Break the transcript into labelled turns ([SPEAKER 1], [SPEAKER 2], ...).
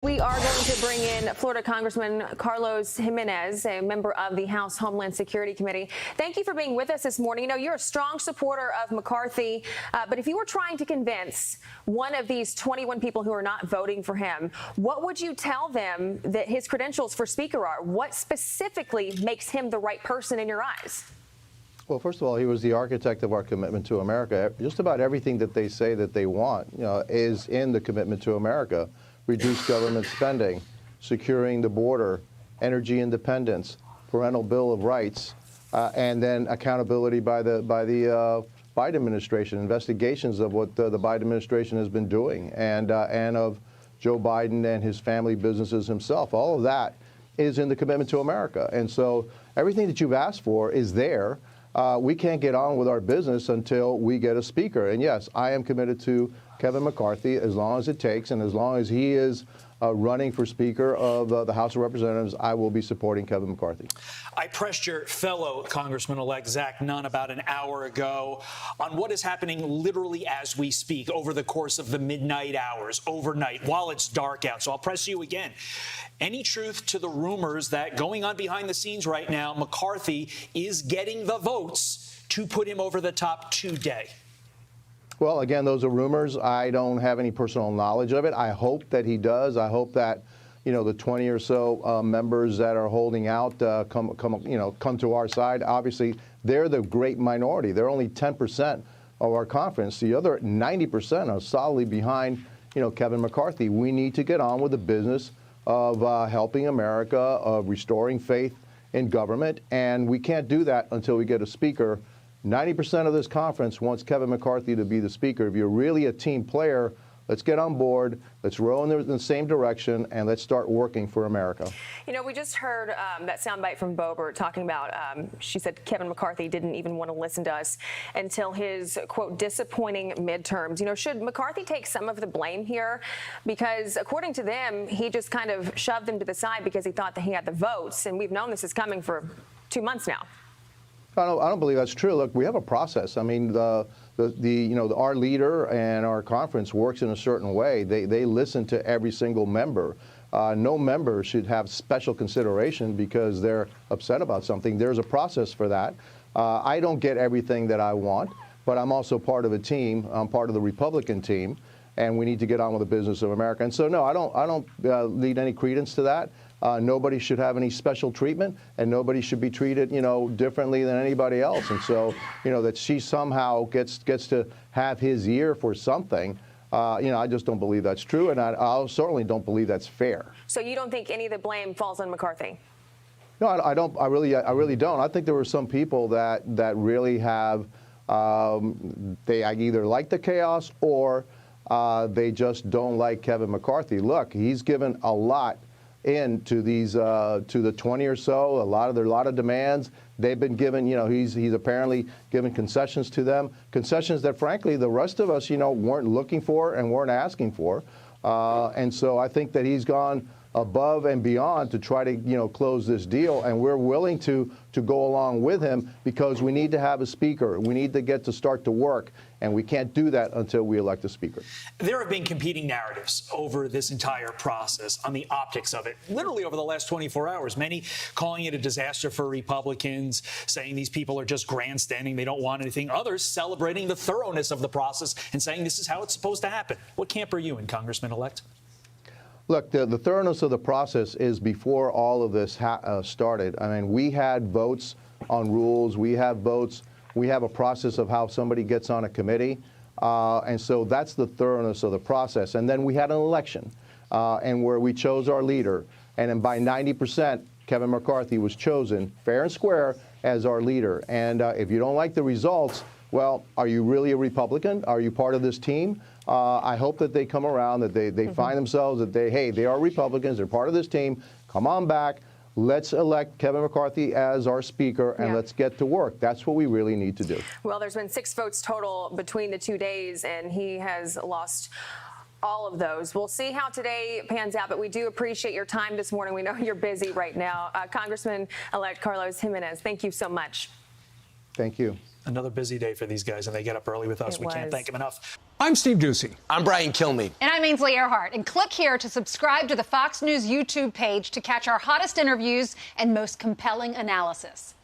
[SPEAKER 1] We are going to bring in Florida Congressman Carlos Jimenez, a member of the House Homeland Security Committee. Thank you for being with us this morning. You know, you're a strong supporter of McCarthy, but if you were trying to convince one of these 21 people who are not voting for him, what would you tell them that his credentials for Speaker are? What specifically makes him the right person in your eyes?
[SPEAKER 2] Well, first of all, he was the architect of our commitment to America. Just about everything that they say that they want, is in the commitment to America. Reduce government spending, securing the border, energy independence, parental bill of rights, and then accountability by the Biden administration, investigations of what the Biden administration has been doing, and of Joe Biden and his family businesses himself. All of that is in the commitment to America. And so everything that you've asked for is there. We can't get on with our business until we get a speaker. And yes, I am committed to Kevin McCarthy as long as it takes, and as long as he is running for Speaker of the House of Representatives, I will be supporting Kevin McCarthy.
[SPEAKER 3] I pressed your fellow Congressman-elect Zach Nunn about an hour ago on what is happening literally as we speak over the course of the midnight hours, overnight, while it's dark out. So I'll press you again. Any truth to the rumors that going on behind the scenes right now, McCarthy is getting the votes to put him over the top today?
[SPEAKER 2] Well, again, those are rumors. I don't have any personal knowledge of it. I hope that he does. I hope that, the 20 or so members that are holding out come to our side. Obviously, they're the great minority. They're only 10% of our conference. The other 90% are solidly behind, Kevin McCarthy. We need to get on with the business of helping America, of restoring faith in government, and we can't do that until we get a speaker. 90% of this conference wants Kevin McCarthy to be the speaker. If you're really a team player, let's get on board, let's row in the same direction, and let's start working for America.
[SPEAKER 1] We just heard that soundbite from Boebert talking about, she said Kevin McCarthy didn't even want to listen to us until his, quote, disappointing midterms. Should McCarthy take some of the blame here? Because according to them, he just kind of shoved them to the side because he thought that he had the votes, and we've known this is coming for 2 months now.
[SPEAKER 2] I don't believe that's true. Look, we have a process. I mean, our leader and our conference works in a certain way. They listen to every single member. No member should have special consideration because they're upset about something. There's a process for that. I don't get everything that I want, but I'm also part of a team. I'm part of the Republican team, and we need to get on with the business of America. And so, no, I don't lead any credence to that. Nobody should have any special treatment, and nobody should be treated, differently than anybody else. And so, that she somehow gets to have his ear for something, I just don't believe that's true, and I certainly don't believe that's fair.
[SPEAKER 1] So you don't think any of the blame falls on McCarthy?
[SPEAKER 2] No, I don't. I really don't. I think there were some people that really have they either like the chaos or they just don't like Kevin McCarthy. Look, he's given a lot into these to the 20 or so, a lot of demands. They've been given, he's apparently given concessions to them, concessions that frankly the rest of us, weren't looking for and weren't asking for. And so I think that he's gone above and beyond to try to, close this deal, and we're willing to go along with him because we need to have a speaker. We need to get to start to work, and we can't do that until we elect a speaker.
[SPEAKER 3] There have been competing narratives over this entire process on the optics of it, literally over the last 24 hours. Many calling it a disaster for Republicans, saying these people are just grandstanding, they don't want anything. Others celebrating the thoroughness of the process and saying this is how it's supposed to happen. What camp are you in, Congressman-elect?
[SPEAKER 2] Look, the thoroughness of the process is before all of this started. I mean, we had votes on rules. We have votes. We have a process of how somebody gets on a committee. And so that's the thoroughness of the process. And then we had an election and where we chose our leader. And then by 90%, Kevin McCarthy was chosen fair and square as our leader. And if you don't like the results, well, are you really a Republican? Are you part of this team? I hope that they come around, that they find themselves, that they are Republicans, they're part of this team. Come on back. Let's elect Kevin McCarthy as our speaker, and let's get to work. That's what we really need to do.
[SPEAKER 1] Well, there's been 6 votes total between the 2 days, and he has lost all of those. We'll see how today pans out, but we do appreciate your time this morning. We know you're busy right now. Congressman-elect Carlos Jimenez, thank you so much.
[SPEAKER 2] Thank you.
[SPEAKER 3] Another busy day for these guys, and they get up early with us. We can't thank them enough.
[SPEAKER 4] I'm Steve Ducey.
[SPEAKER 5] I'm Brian Kilmeade.
[SPEAKER 6] And I'm Ainsley Earhart. And click here to subscribe to the Fox News YouTube page to catch our hottest interviews and most compelling analysis.